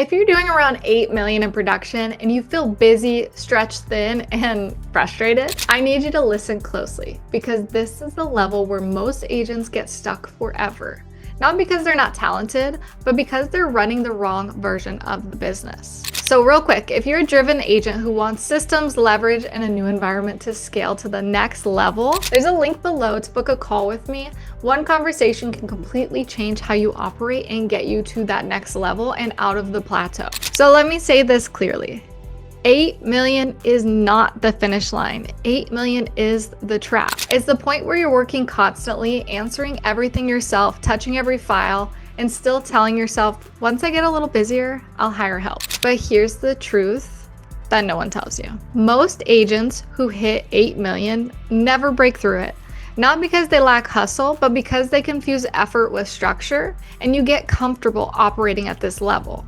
If you're doing around 8 million in production and you feel busy, stretched thin, and frustrated, I need you to listen closely because this is the level where most agents get stuck forever. Not because they're not talented, but because they're running the wrong version of the business. So real quick, if you're a driven agent who wants systems, leverage, and a new environment to scale to the next level, there's a link below to book a call with me. One conversation can completely change how you operate and get you to that next level and out of the plateau. So let me say this clearly. 8 million is not the finish line. 8 million is the trap. It's the point where you're working constantly, answering everything yourself, touching every file, and still telling yourself, once I get a little busier, I'll hire help. But here's the truth that no one tells you. Most agents who hit 8 million never break through it. Not because they lack hustle, but because they confuse effort with structure, and you get comfortable operating at this level.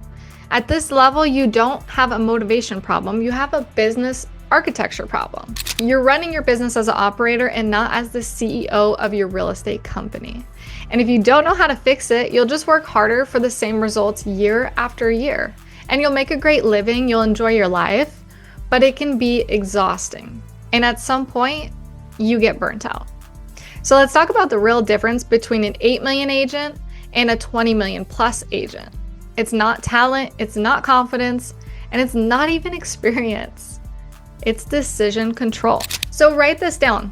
At this level, you don't have a motivation problem, you have a business architecture problem. You're running your business as an operator and not as the CEO of your real estate company. And if you don't know how to fix it, you'll just work harder for the same results year after year. And you'll make a great living, you'll enjoy your life, but it can be exhausting. And at some point, you get burnt out. So let's talk about the real difference between an 8 million agent and a 20 million plus agent. It's not talent, it's not confidence, and it's not even experience. It's decision control. So write this down.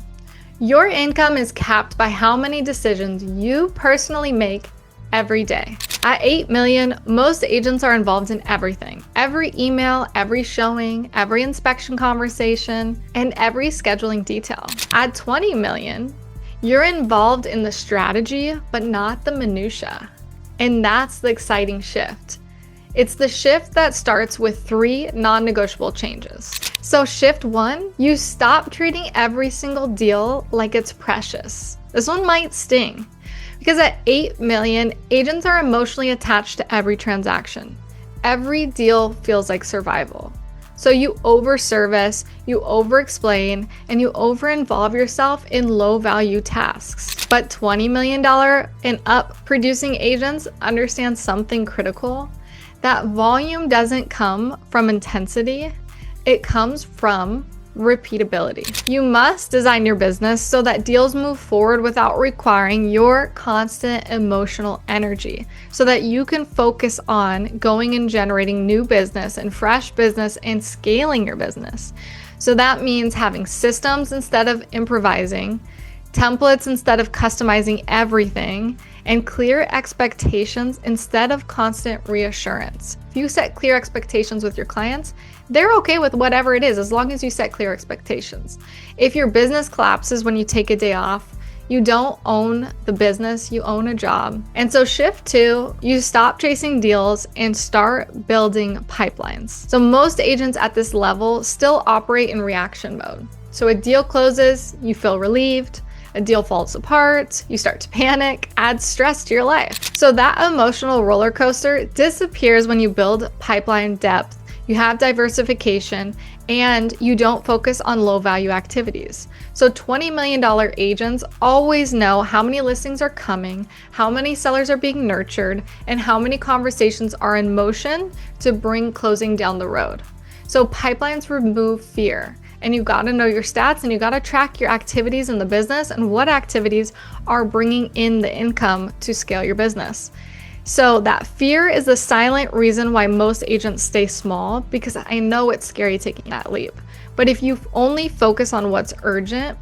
Your income is capped by how many decisions you personally make every day. At 8 million, most agents are involved in everything. Every email, every showing, every inspection conversation, and every scheduling detail. At 20 million, you're involved in the strategy, but not the minutia. And that's the exciting shift. It's the shift that starts with 3 non-negotiable changes. So shift 1, you stop treating every single deal like it's precious. This one might sting because at 8 million, agents are emotionally attached to every transaction. Every deal feels like survival. So you over-service, you over-explain, and you over-involve yourself in low-value tasks. But $20 million and up producing agents understand something critical. That volume doesn't come from intensity, it comes from repeatability. You must design your business so that deals move forward without requiring your constant emotional energy, so that you can focus on going and generating new business and fresh business and scaling your business. So that means having systems instead of improvising, templates instead of customizing everything, and clear expectations instead of constant reassurance. If you set clear expectations with your clients, they're okay with whatever it is as long as you set clear expectations. If your business collapses when you take a day off, you don't own the business, you own a job. And so shift 2, you stop chasing deals and start building pipelines. So most agents at this level still operate in reaction mode. So a deal closes, you feel relieved. A deal falls apart, you start to panic, adds stress to your life. So that emotional roller coaster disappears when you build pipeline depth, you have diversification, and you don't focus on low value activities. So $20 million agents always know how many listings are coming, how many sellers are being nurtured, and how many conversations are in motion to bring closing down the road. So pipelines remove fear. And you gotta know your stats and you gotta track your activities in the business and what activities are bringing in the income to scale your business. So that fear is the silent reason why most agents stay small, because I know it's scary taking that leap. But if you only focus on what's urgent,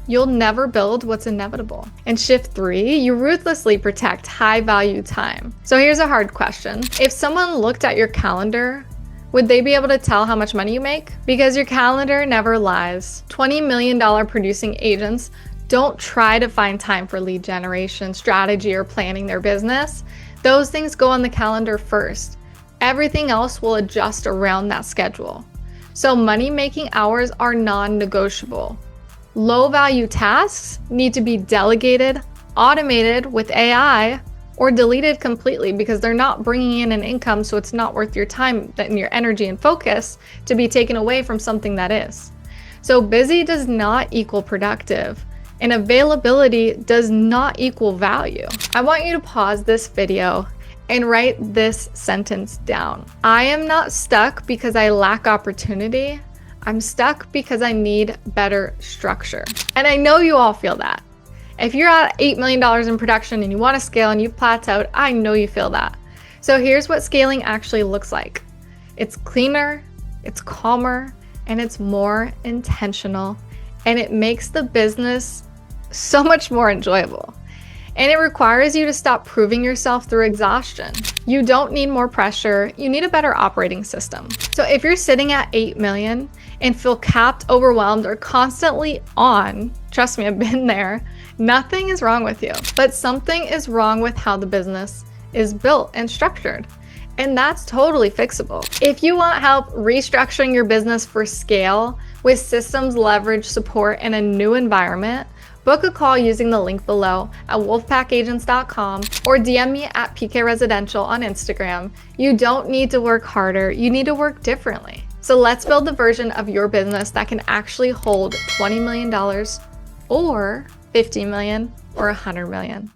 you'll never build what's inevitable. And shift 3, you ruthlessly protect high value time. So here's a hard question. If someone looked at your calendar, would they be able to tell how much money you make? Because your calendar never lies. $20 million producing agents don't try to find time for lead generation, strategy, or planning their business. Those things go on the calendar first. Everything else will adjust around that schedule. So money-making hours are non-negotiable. Low-value tasks need to be delegated, automated with AI, or deleted completely because they're not bringing in an income, so it's not worth your time and your energy and focus to be taken away from something that is. So busy does not equal productive, and availability does not equal value. I want you to pause this video and write this sentence down. I am not stuck because I lack opportunity. I'm stuck because I need better structure. And I know you all feel that. If you're at $8 million in production and you want to scale and you've plateaued, I know you feel that. So here's what scaling actually looks like. It's cleaner, it's calmer, and it's more intentional. And it makes the business so much more enjoyable. And it requires you to stop proving yourself through exhaustion. You don't need more pressure, you need a better operating system. So if you're sitting at 8 million and feel capped, overwhelmed, or constantly on, trust me, I've been there, nothing is wrong with you, but something is wrong with how the business is built and structured. And that's totally fixable. If you want help restructuring your business for scale with systems, leverage, support, and a new environment, book a call using the link below at wolfpackagents.com or DM me at PK Residential on Instagram. You don't need to work harder, you need to work differently. So let's build the version of your business that can actually hold $20 million or $50 million or $100 million.